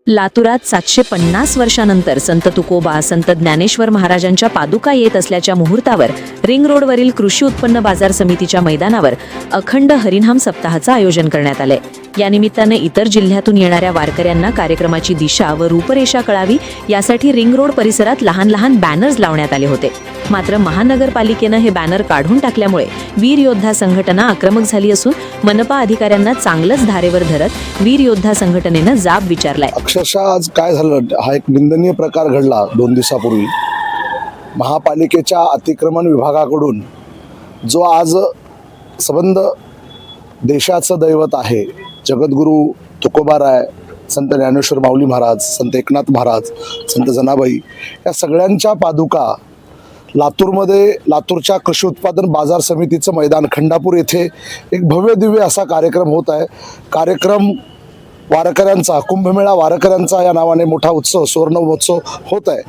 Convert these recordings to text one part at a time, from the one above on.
लातूरात 750 वर्षानंतर संत तुकोबा संत ज्ञानेश्वर महाराजांच्या पादुका येत असल्याच्या मुहूर्तावर रिंग रोडवरील कृषी उत्पन्न बाजार समितीच्या मैदानावर अखंड हरिनाम सप्ताहाचं आयोजन करण्यात आलंय। या निमित्ताने इतर जिल्ह्यातून येणाऱ्या वारकऱ्यांना कार्यक्रमाची दिशा व रूपरेषा कळावी यासाठी रिंग रोड परिसरात लहान लहान बॅनर्स लावण्यात आले होते। मात्र महानगरपालिकेनं हे बॅनर काढून टाकल्यामुळे वीर योद्धा संघटना आक्रमक झाली असून मनपा अधिकाऱ्यांना चांगलंच धारेवर धरत वीर योद्धा संघटनेनं जाब विचारलाय। अक्षरशः आज काय झालं, हा एक निंदनीय प्रकार घडला 2 दिवसापूर्वी। महापालिकेच्या अतिक्रमण विभागाकडून जो आज संबंध देशाचं दैवत आहे जगद्गुरु तुकोबाराय, संत ज्ञानेश्वर माऊली महाराज, संत एकनाथ महाराज, संत जनाबाई या सगळ्यांच्या पादुका लातूरमध्ये लातूरच्या कृषी उत्पादन बाजार समितीचं मैदान खंडापूर येथे एक भव्य दिव्य असा कार्यक्रम होत आहे। कार्यक्रम वारकऱ्यांचा, कुंभमेळा वारकऱ्यांचा या नावाने मोठा उत्सव, सुवर्ण महोत्सव होत आहे।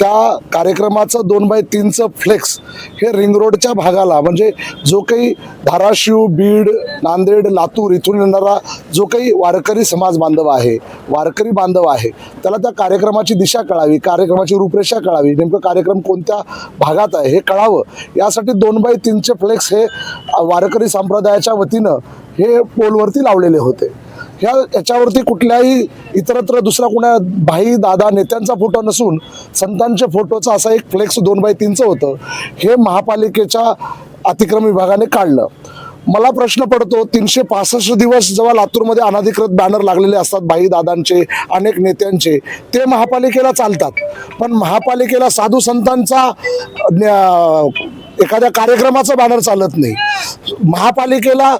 त्या कार्यक्रमाचं 2x3चं फ्लेक्स हे रिंग रोडच्या भागाला, म्हणजे जो काही धाराशिव, बीड, नांदेड, लातूर इथून येणारा जो काही वारकरी समाज बांधव आहे, वारकरी बांधव आहे, त्याला त्या कार्यक्रमाची दिशा कळावी, कार्यक्रमाची रूपरेषा कळावी, नेमकं कार्यक्रम कोणत्या भागात आहे हे कळावं, यासाठी 2x3चे फ्लेक्स हे वारकरी संप्रदायाच्या वतीनं हे पोलवरती लावलेले होते। याच्यावरती कुठल्याही इतरत्र दुसरा कोणा भाई दादा नेत्यांचा फोटो नसून संतांच्या फोटोचा असा एक फ्लेक्स 2x3चं होतं। हे महापालिकेच्या अतिक्रमण विभागाने काढलं। मला प्रश्न पडतो, 365 दिवस जेव्हा लातूरमध्ये अनधिकृत बॅनर लागलेले असतात भाई दादांचे, अनेक नेत्यांचे, ते महापालिकेला चालतात, पण महापालिकेला साधू संतांचा एखाद्या कार्यक्रमाचा बॅनर चालत नाही। महापालिकेला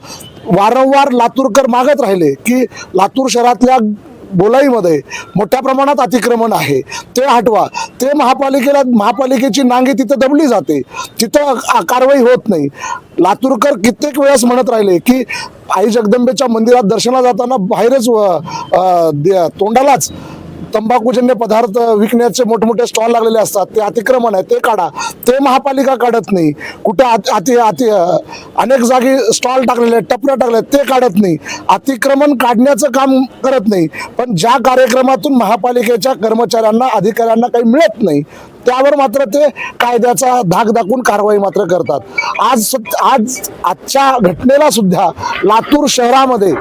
वारंवार लातूरकर मागत राहिले की लातूर शहरातल्या बोलाईमध्ये मोठ्या प्रमाणात अतिक्रमण आहे, ते हटवा। ते महापालिकेची नांगी तिथं दबली जाते, तिथं कारवाई होत नाही। लातूरकर कित्येक वेळेस म्हणत राहिले की आई जगदंबेच्या मंदिरात दर्शनाला जाताना बाहेरच तोंडालाच तंबाखूजन्य पदार्थ विकण्याचे मोठमोठे स्टॉल लागलेले असतात, ते अतिक्रमण आहे, ते काढा। ते महापालिका काढत नाही। कुठे अनेक जागी स्टॉल टाकलेले, टपऱ्या टाकल्या, ते काढत नाही। अतिक्रमण काढण्याचं काम करत नाही, पण ज्या कार्यक्रमातून महापालिकेच्या कर्मचाऱ्यांना, अधिकाऱ्यांना काही मिळत नाही त्यावर मात्र ते कायद्याचा धाक दाखवून कारवाई मात्र करतात। आजच्या घटनेला सुद्धा लातूर शहरामध्ये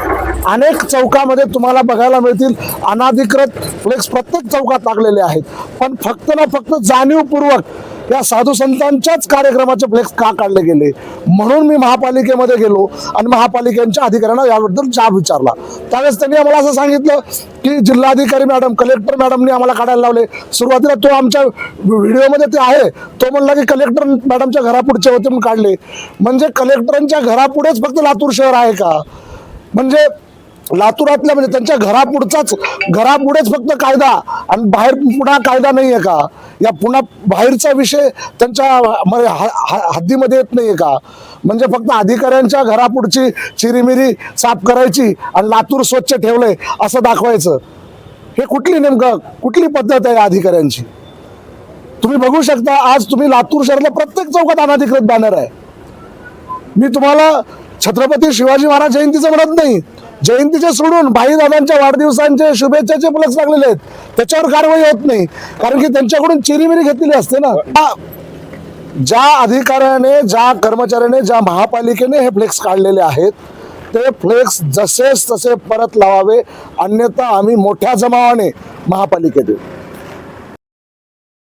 अनेक चौकामध्ये तुम्हाला बघायला मिळतील अनधिकृत फ्लेक्स प्रत्येक चौकात लागलेले आहेत, पण फक्त ना फक्त जाणीवपूर्वक या साधू संतांच्याच कार्यक्रमाचे फ्लेक्स का काढले गेले, म्हणून मी महापालिकेमध्ये गेलो आणि महापालिकेच्या अधिकाऱ्यांना याबद्दल जाब विचारला। त्यावेळेस त्यांनी आम्हाला असं सांगितलं की जिल्हाधिकारी मॅडम, कलेक्टर मॅडमनी आम्हाला काढायला लावले। सुरुवातीला तो आमच्या व्हिडिओमध्ये ते आहे, तो म्हणला की कलेक्टर मॅडमच्या घरापुढचे होते म्हणून काढले। म्हणजे कलेक्टरांच्या घरापुढेच फक्त लातूर शहर आहे का? म्हणजे लातूरातल्या, म्हणजे त्यांच्या घरापुढेच फक्त कायदा आणि बाहेर पुन्हा कायदा नाहीये का? या पुन्हा बाहेरचा विषय त्यांच्या हद्दीमध्ये येत नाहीये का? म्हणजे फक्त अधिकाऱ्यांच्या घरापुढची चिरीमिरी साफ करायची आणि लातूर स्वच्छ ठेवलंय असं दाखवायचं, हे कुठली पद्धत आहे अधिकाऱ्यांची? तुम्ही बघू शकता, आज तुम्ही लातूर शहरातल्या प्रत्येक चौकात अनधिकृत बॅनर आहे। मी तुम्हाला छत्रपती शिवाजी महाराज जयंतीचं म्हणत नाही, जयंतीचे सोडून भाई दादांच्या वाढदिवसांचे शुभेच्छाचे फ्लेक्स लागलेले आहेत, त्याच्यावर कारवाई होत नाही, कारण की त्यांच्याकडून चिरीमिरी घेतलेली असते ना। ज्या अधिकाऱ्याने, ज्या कर्मचाऱ्याने, ज्या महापालिकेने हे फ्लेक्स काढलेले आहेत ते फ्लेक्स जसेच तसे परत लावावे, अन्यथा आम्ही मोठ्या जमावाने महापालिकेत येऊ।